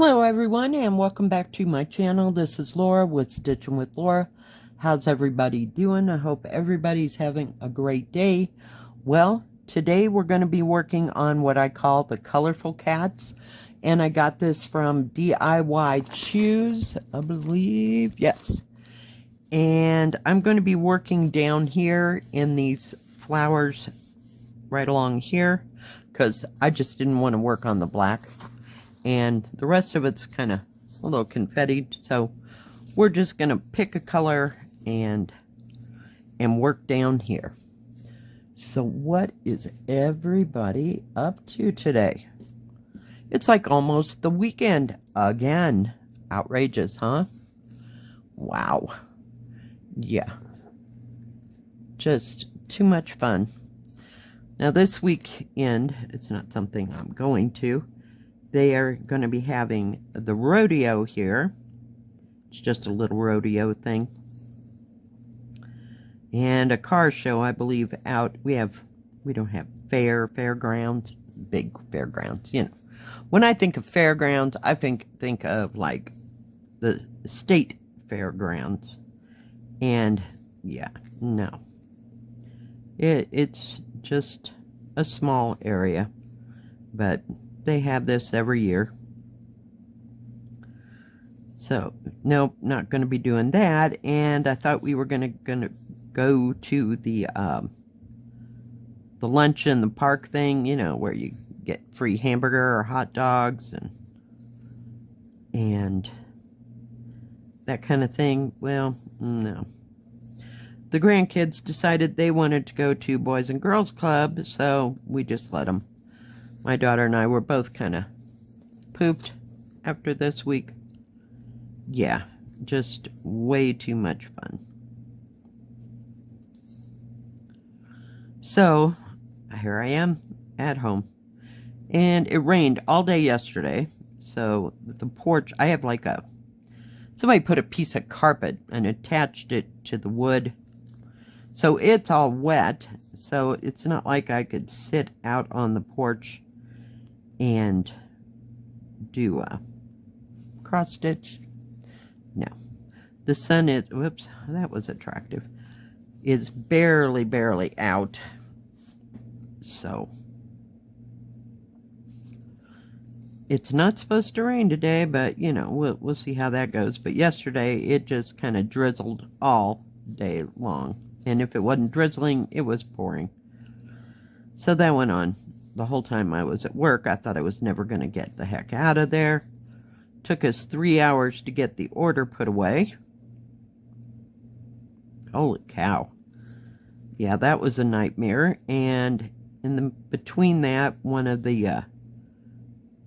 Hello everyone and welcome back to my channel. This is Laura with Stitchin with Laura. How's everybody doing? I hope everybody's having a great day. Well, today we're going to be working on what I call the colorful cats. And I got this from DIYChoose, I believe. Yes. And I'm going to be working down here in these flowers right along here because I just didn't want to work on the black. And the rest of it's kind of a little confetti, so we're just gonna pick a color and work down here. So what is everybody up to today? It's like almost the weekend again. Outrageous, huh? Wow. Yeah, just too much fun. Now this weekend, it's not something I'm going to. They are going to be having the rodeo here. It's just a little rodeo thing. And a car show, I believe, out. We don't have fairgrounds, big fairgrounds, you know. When I think of fairgrounds, I think of like the state fairgrounds. And yeah, no. It's just a small area, but they have this every year. So nope, not going to be doing that. And I thought we were gonna go to the lunch in the park thing, you know, where you get free hamburger or hot dogs and that kind of thing. Well, no. The grandkids decided they wanted to go to Boys and Girls Club, so we just let them. My daughter and I were both kind of pooped after this week. Yeah, just way too much fun. So, here I am at home. And it rained all day yesterday. So, the porch, I have like somebody put a piece of carpet and attached it to the wood. So, it's all wet. So, it's not like I could sit out on the porch and do a cross stitch. No, the sun is, whoops, that was attractive, is barely out. So it's not supposed to rain today, but you know, we'll see how that goes. But yesterday it just kind of drizzled all day long, and if it wasn't drizzling, it was pouring. So that went on the whole time I was at work. I thought I was never going to get the heck out of there. Took us 3 hours to get the order put away. Holy cow. Yeah, that was a nightmare. And between that, one of the,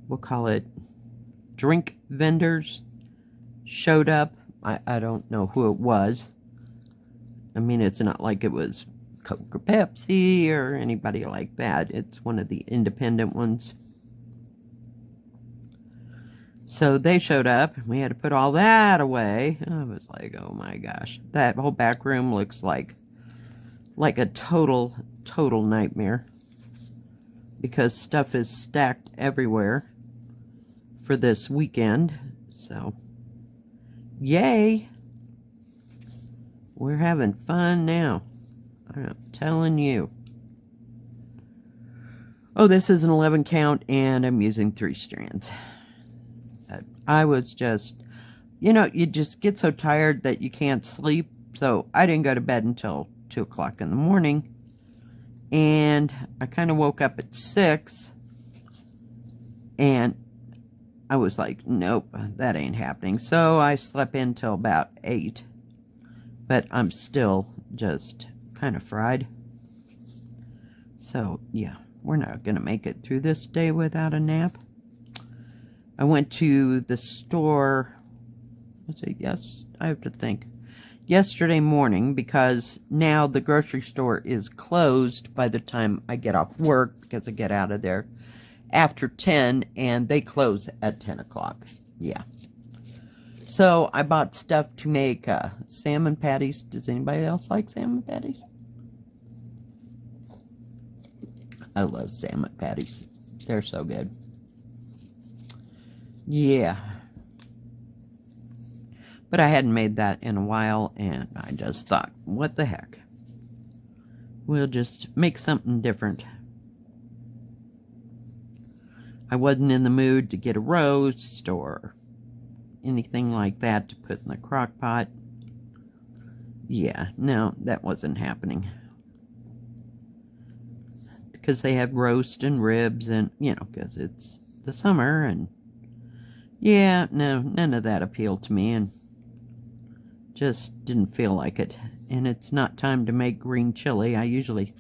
we'll call it drink vendors showed up. I don't know who it was. I mean, it's not like it was Coke or Pepsi or anybody like that. It's one of the independent ones. So they showed up and we had to put all that away. I was like, oh my gosh, that whole back room looks like a total nightmare because stuff is stacked everywhere for this weekend. So yay, we're having fun now. I'm telling you. Oh, this is an 11 count and I'm using 3 strands. I was just, you know, you just get so tired that you can't sleep. So I didn't go to bed until 2 o'clock in the morning. And I kind of woke up at 6. And I was like, nope, that ain't happening. So I slept in till about 8. But I'm still just kind of fried. So yeah, we're not going to make it through this day without a nap. I went to the store, was it yes? I have to think. Yesterday morning, because now the grocery store is closed by the time I get off work, because I get out of there after 10, and they close at 10 o'clock. Yeah. So I bought stuff to make salmon patties. Does anybody else like salmon patties? I love salmon patties. They're so good. Yeah. But I hadn't made that in a while, and I just thought, what the heck? We'll just make something different. I wasn't in the mood to get a roast or anything like that to put in the crock pot. Yeah, no, that wasn't happening. Because they have roast and ribs and, you know, because it's the summer and, yeah, no, none of that appealed to me and just didn't feel like it. And it's not time to make green chili. I usually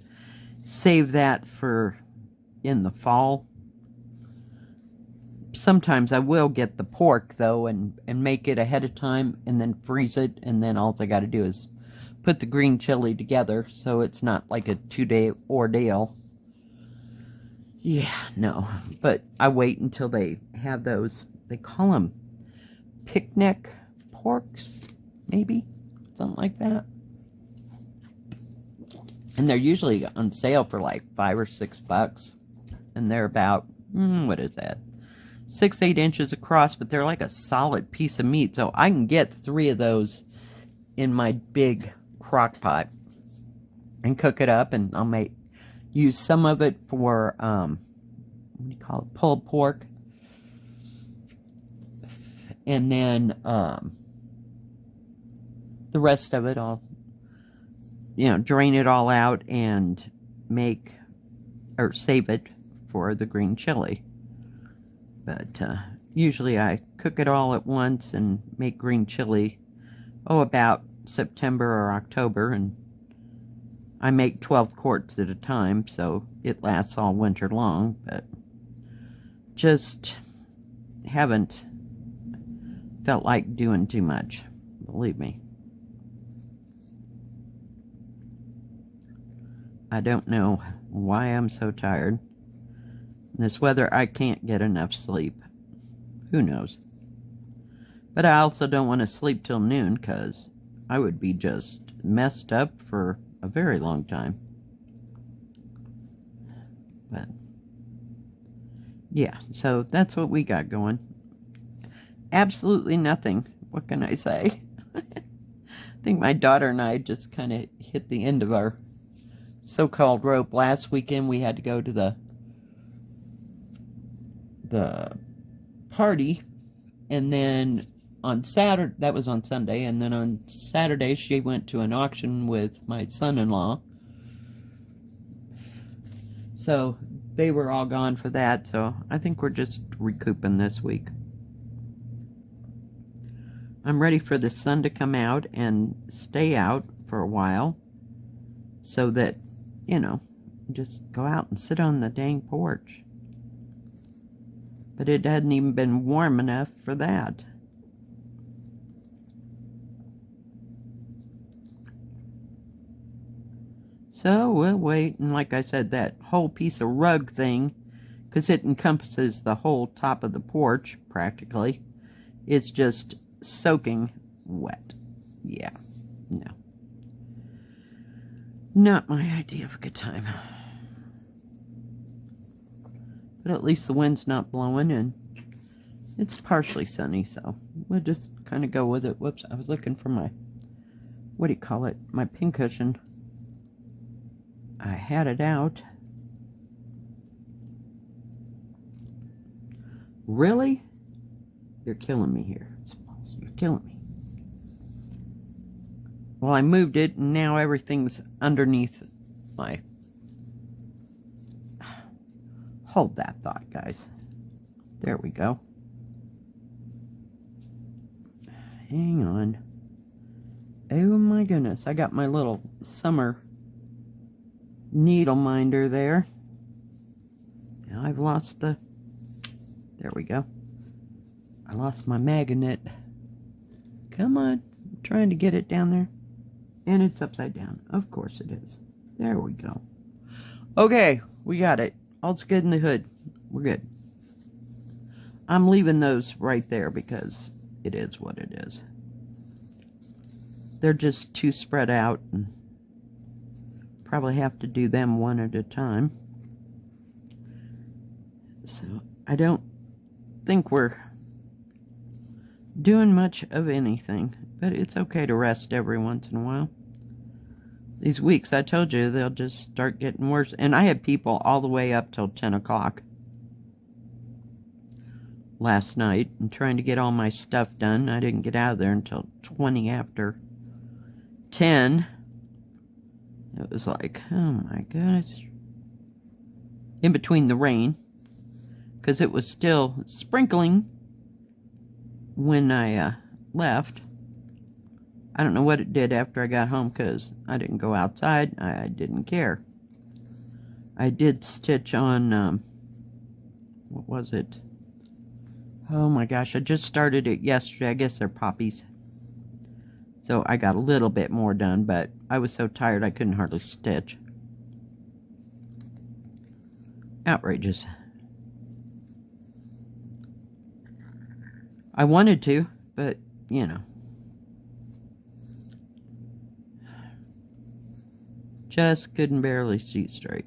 save that for in the fall. Sometimes I will get the pork, though, and make it ahead of time and then freeze it, and then all I got to do is put the green chili together so it's not like a 2-day ordeal. Yeah, no, but I wait until they have those, they call them picnic porks, maybe, something like that. And they're usually on sale for like $5 or $6, and they're about, what is that? 6-8 inches across, but they're like a solid piece of meat. So I can get 3 of those in my big crock pot and cook it up, and I'll use some of it for what do you call it, pulled pork, and then the rest of it I'll, you know, drain it all out and make or save it for the green chili. But usually I cook it all at once and make green chili, about September or October, and I make 12 quarts at a time, so it lasts all winter long, but just haven't felt like doing too much, believe me. I don't know why I'm so tired. In this weather, I can't get enough sleep. Who knows? But I also don't want to sleep till noon, because I would be just messed up for a very long time. But yeah, so that's what we got going. Absolutely nothing. What can I say? I think my daughter and I just kind of hit the end of our so-called rope. Last weekend we had to go to the party, and then on Saturday, that was on Sunday, and then on Saturday she went to an auction with my son-in-law. So they were all gone for that, so I think we're just recouping this week. I'm ready for the sun to come out and stay out for a while so that, you know, just go out and sit on the dang porch. But it hadn't even been warm enough for that. So we'll wait, and like I said, that whole piece of rug thing, because it encompasses the whole top of the porch, practically, it's just soaking wet. Yeah, no. Not my idea of a good time. But at least the wind's not blowing, and it's partially sunny, so we'll just kind of go with it. Whoops, I was looking for my, what do you call it, my pincushion. I had it out. Really? You're killing me here. You're killing me. Well, I moved it, and now everything's underneath my... Hold that thought, guys. There we go. Hang on. Oh my goodness, I got my little summer needle minder there. Now I've lost the... There we go. I lost my magnet. Come on. I'm trying to get it down there. And it's upside down. Of course it is. There we go. Okay, we got it. All's good in the hood. We're good. I'm leaving those right there because it is what it is. They're just too spread out, and probably have to do them one at a time. So I don't think we're doing much of anything, but it's okay to rest every once in a while. These weeks, I told you, they'll just start getting worse. And I had people all the way up till 10 o'clock last night and trying to get all my stuff done. I didn't get out of there until 20 after 10. It was like, oh my goodness. In between the rain, because it was still sprinkling when I left. I don't know what it did after I got home, because I didn't go outside. I didn't care. I did stitch on, what was it? Oh my gosh, I just started it yesterday. I guess they're poppies. So I got a little bit more done, but I was so tired I couldn't hardly stitch. Outrageous. I wanted to, but, you know. Just couldn't barely see straight.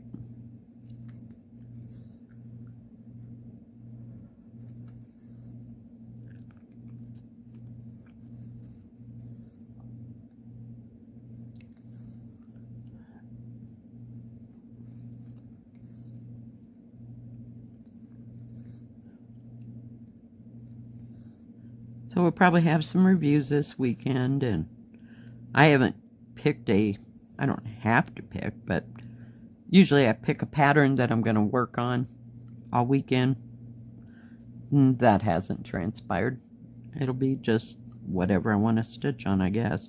So we'll probably have some reviews this weekend, and I haven't picked I don't have to pick, but usually I pick a pattern that I'm going to work on all weekend. That hasn't transpired. It'll be just whatever I want to stitch on, I guess.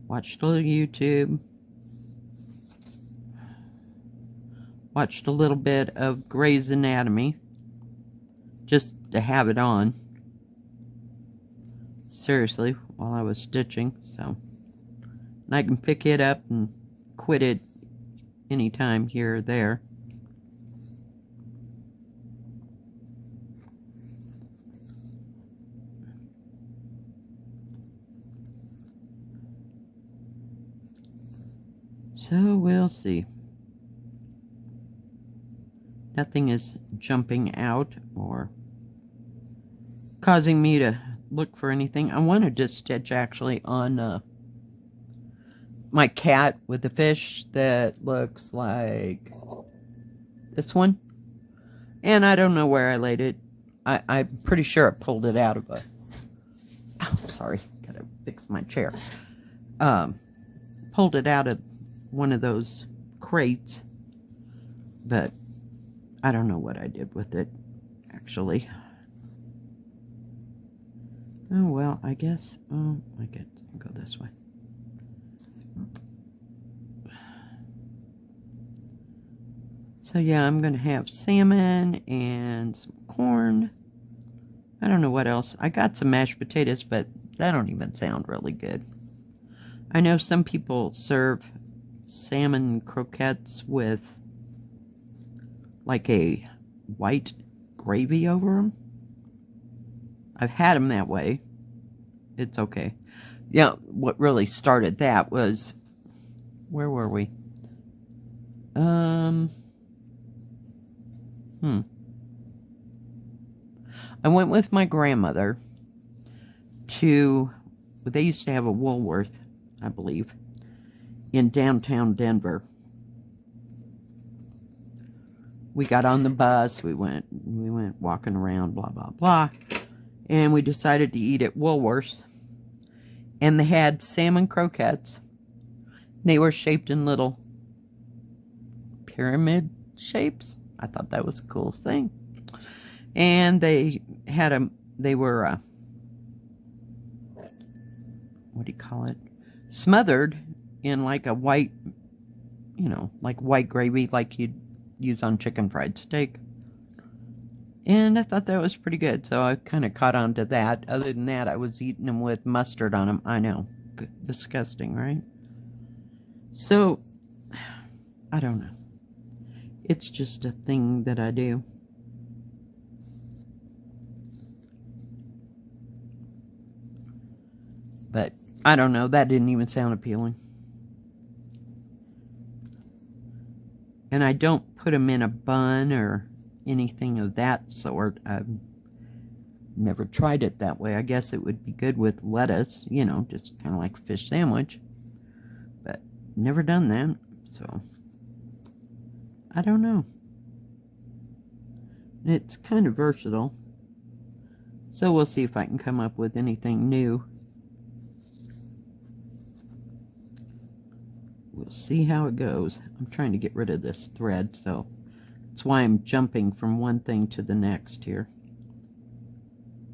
Watched a little YouTube. Watched a little bit of Grey's Anatomy. Just to have it on. Seriously, while I was stitching, so. And I can pick it up and quit it anytime here or there. So we'll see. Nothing is jumping out or causing me to look for anything. I wanted to stitch actually on my cat with the fish that looks like this one. And I don't know where I laid it. I'm pretty sure I pulled it out of a... Oh, sorry. Gotta fix my chair. Pulled it out of one of those crates. But I don't know what I did with it, actually. Oh, well, I guess... Oh, I get to go this way. So, yeah, I'm going to have salmon and some corn. I don't know what else. I got some mashed potatoes, but that don't even sound really good. I know some people serve salmon croquettes with like a white gravy over them. I've had them that way. It's okay. Yeah, what really started that was... Where were we? I went with my grandmother to... They used to have a Woolworth, I believe, in downtown Denver. We got on the bus, we went walking around, blah, blah, blah. And we decided to eat at Woolworth's. And they had salmon croquettes. They were shaped in little pyramid shapes. I thought that was the coolest thing. And they had they were, what do you call it? Smothered in like a white, you know, like white gravy like you'd use on chicken fried steak. And I thought that was pretty good, so I kind of caught on to that. Other than that, I was eating them with mustard on them. I know. Disgusting, right? So, I don't know. It's just a thing that I do. But, I don't know. That didn't even sound appealing. And I don't put them in a bun or anything of that sort. I've never tried it that way. I guess it would be good with lettuce, you know, just kind of like a fish sandwich. But never done that, so I don't know. It's kind of versatile. So we'll see if I can come up with anything new. We'll see how it goes. I'm trying to get rid of this thread, so that's why I'm jumping from one thing to the next here.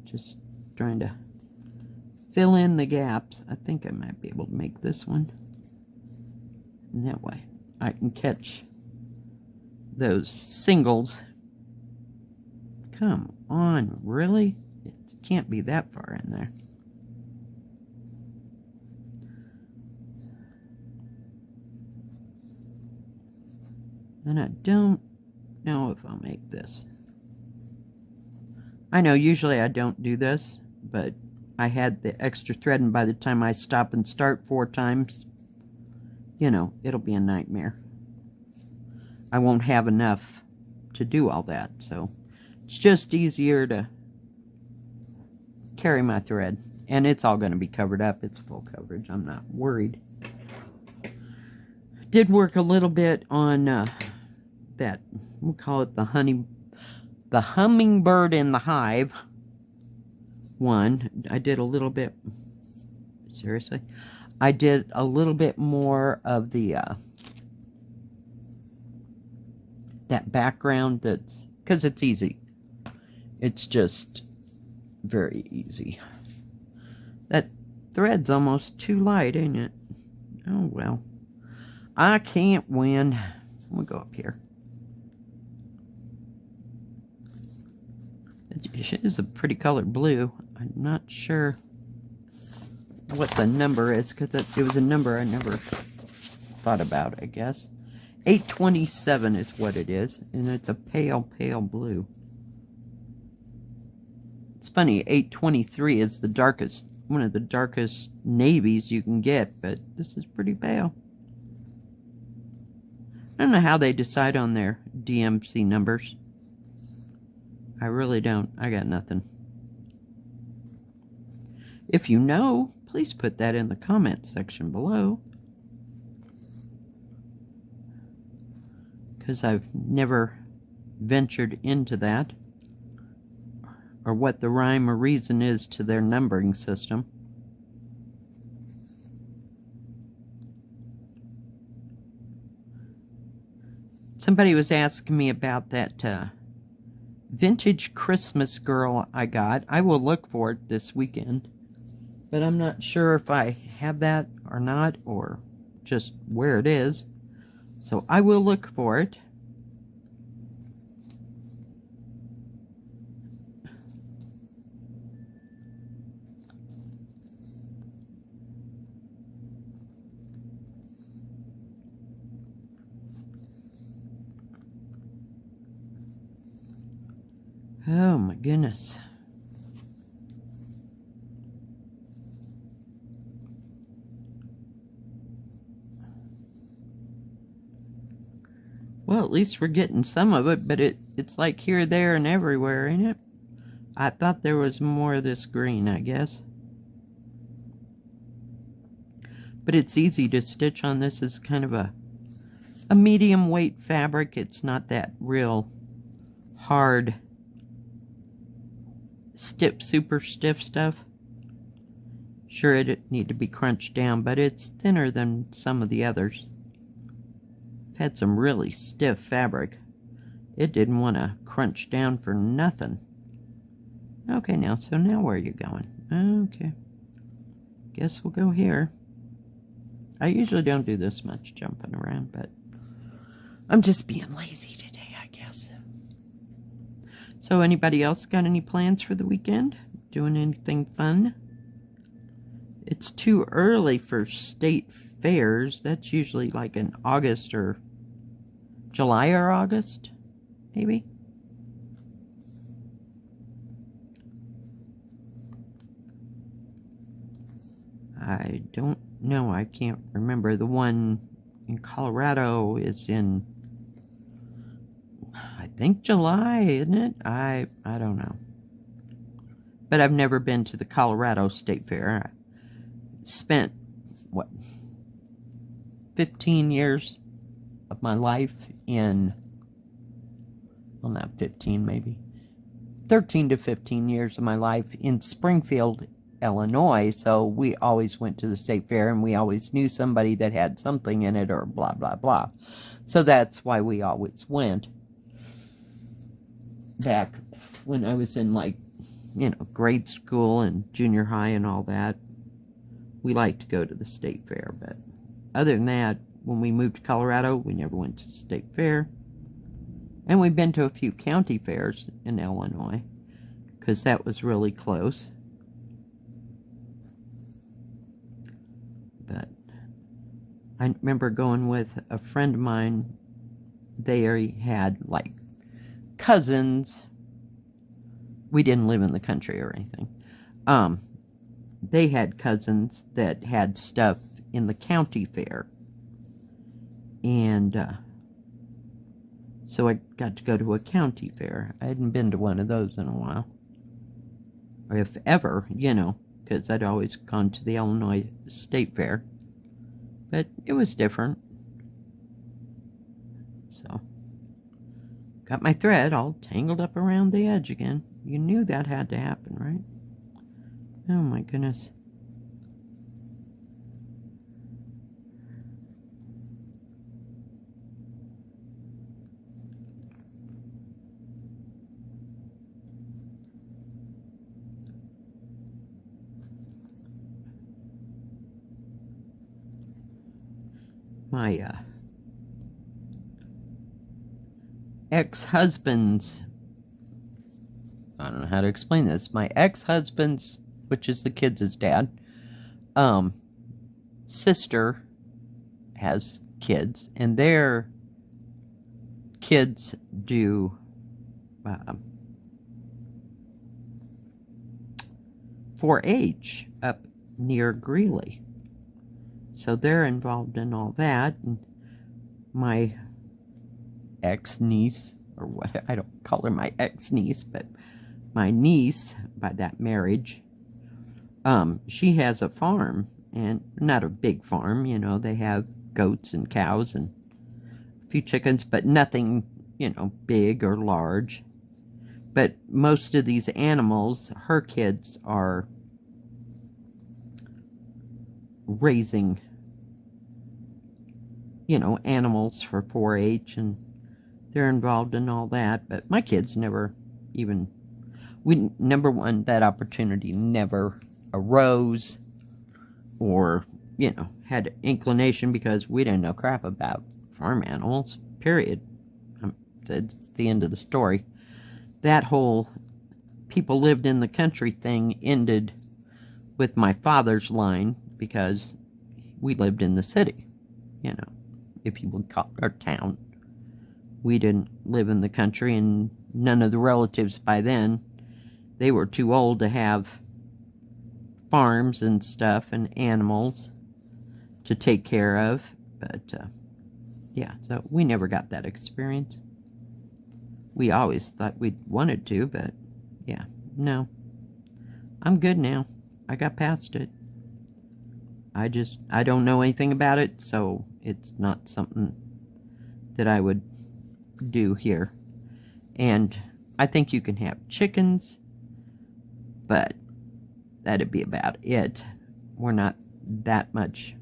Just trying to fill in the gaps. I think I might be able to make this one. And that way I can catch those singles. Come on, really? It can't be that far in there. And I don't know if I'll make this. I know usually I don't do this, but I had the extra thread, and by the time I stop and start 4 times, you know, it'll be a nightmare. I won't have enough to do all that, so it's just easier to carry my thread. And it's all going to be covered up. It's full coverage. I'm not worried. Did work a little bit on that, we'll call it the hummingbird in the hive one. I did a little bit, seriously, I did a little bit more of the that background, that's because it's easy. It's just very easy. That thread's almost too light, ain't it? Oh well, I can't win. We'll go up here. It is a pretty colored blue. I'm not sure what the number is, because it was a number I never thought about, I guess. 827 is what it is, and it's a pale, pale blue. It's funny, 823 is the darkest, one of the darkest navies you can get, but this is pretty pale. I don't know how they decide on their DMC numbers. I really don't. I got nothing. If you know, please put that in the comment section below, because I've never ventured into that, or what the rhyme or reason is to their numbering system. Somebody was asking me about that vintage Christmas girl I got. I will look for it this weekend, but I'm not sure if I have that or not, or just where it is. So I will look for it. Oh my goodness. Well, at least we're getting some of it, but it's like here, there, and everywhere, ain't it? I thought there was more of this green, I guess. But it's easy to stitch on. This is kind of a medium weight fabric. It's not that real hard, stiff, super stiff stuff. Sure, it need to be crunched down, but it's thinner than some of the others. I've had some really stiff fabric. It didn't want to crunch down for nothing. Okay, now, so now where are you going? Okay. Guess we'll go here. I usually don't do this much jumping around, but I'm just being lazy today, I guess. So anybody else got any plans for the weekend? Doing anything fun? It's too early for state fairs. That's usually like in August or July or August, maybe. I don't know. I can't remember. The one in Colorado is in I think July, isn't it? I don't know. But I've never been to the Colorado State Fair. I spent, what, 15 years of my life in, well, not 15, maybe 13 to 15 years of my life in Springfield, Illinois. So we always went to the state fair, and we always knew somebody that had something in it or blah, blah, blah. So that's why we always went. Back when I was in, like, you know, grade school and junior high and all that, we liked to go to the state fair. But other than that, when we moved to Colorado, we never went to the state fair. And we've been to a few county fairs in Illinois, because that was really close. But I remember going with a friend of mine. They had, like, cousins. We didn't live in the country or anything. They had cousins that had stuff in the county fair. And so I got to go to a county fair. I hadn't been to one of those in a while. Or if ever, you know, because I'd always gone to the Illinois State Fair. But it was different. So, got my thread all tangled up around the edge again. You knew that had to happen, right? Oh my goodness. My ex-husband's, I don't know how to explain this, my ex-husband's, which is the kids' dad, sister has kids, and their kids do 4-H up near Greeley. So they're involved in all that. And my ex-niece, or what, I don't call her my ex-niece, but my niece, by that marriage, she has a farm, and not a big farm, you know, they have goats and cows and a few chickens, but nothing, you know, big or large. But most of these animals, her kids are raising, you know, animals for 4-H, and they're involved in all that. But my kids never even, number one, that opportunity never arose, or, you know, had inclination, because we didn't know crap about farm animals, period. It's the end of the story. That whole people lived in the country thing ended with my father's line, because we lived in the city, you know, if you would call it our town. We didn't live in the country, and none of the relatives by then, they were too old to have farms and stuff and animals to take care of. But yeah, so we never got that experience. We always thought we'd wanted to, but yeah, no. I'm good now. I got past it. I don't know anything about it, so it's not something that I would do here. And I think you can have chickens, but that'd be about it. We're not that much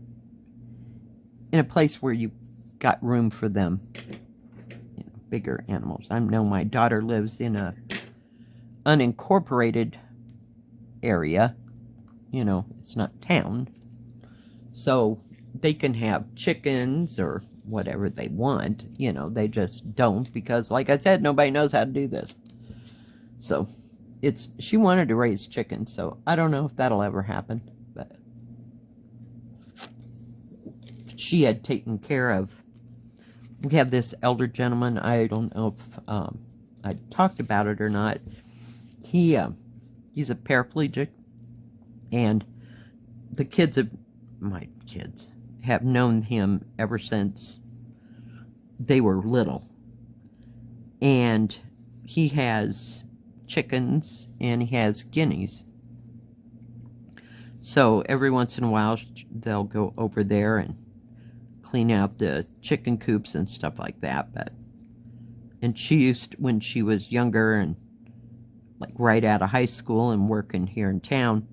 in a place where you got room for them, you know, bigger animals. I know my daughter lives in a unincorporated area. You know, it's not town. So they can have chickens or whatever they want. You know, they just don't, because, like I said, nobody knows how to do this. So she wanted to raise chickens, so I don't know if that'll ever happen. But she had taken care of, we have this elder gentleman, I don't know if I talked about it or not. He's a paraplegic, and the kids my kids have known him ever since they were little. And he has chickens and he has guineas. So every once in a while they'll go over there and clean out the chicken coops and stuff like that. And she used, when she was younger and like right out of high school and working here in town,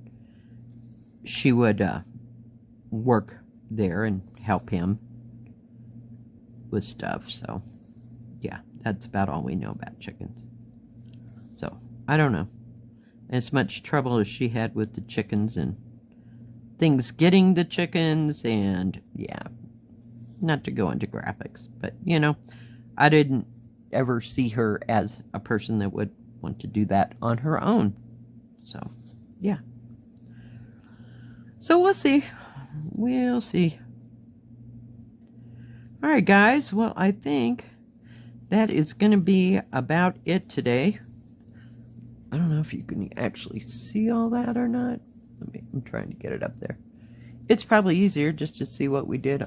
she would work there and help him with stuff. So yeah, that's about all we know about chickens. So I don't know as much trouble as she had with the chickens and things getting the chickens, and yeah, not to go into graphics, but you know, I didn't ever see her as a person that would want to do that on her own. So yeah, so we'll see. All right, guys, well, I think that is going to be about it today. I don't know if you can actually see all that or not. I'm trying to get it up there. It's probably easier just to see what we did,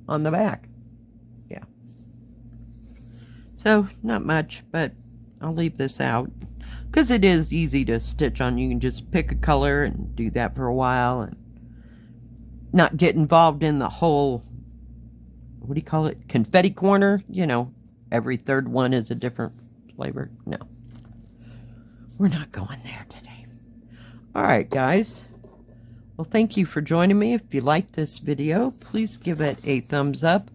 on the back. Yeah. So, not much, but I'll leave this out. Because it is easy to stitch on. You can just pick a color and do that for a while. And not get involved in the whole, what do you call it? Confetti corner. You know, every third one is a different flavor. No. We're not going there today. Alright, guys. Well, thank you for joining me. If you liked this video, please give it a thumbs up.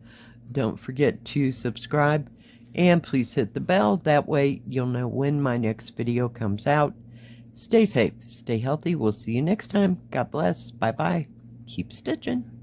Don't forget to subscribe. And please hit the bell. That way you'll know when my next video comes out. Stay safe. Stay healthy. We'll see you next time. God bless. Bye-bye. Keep stitching.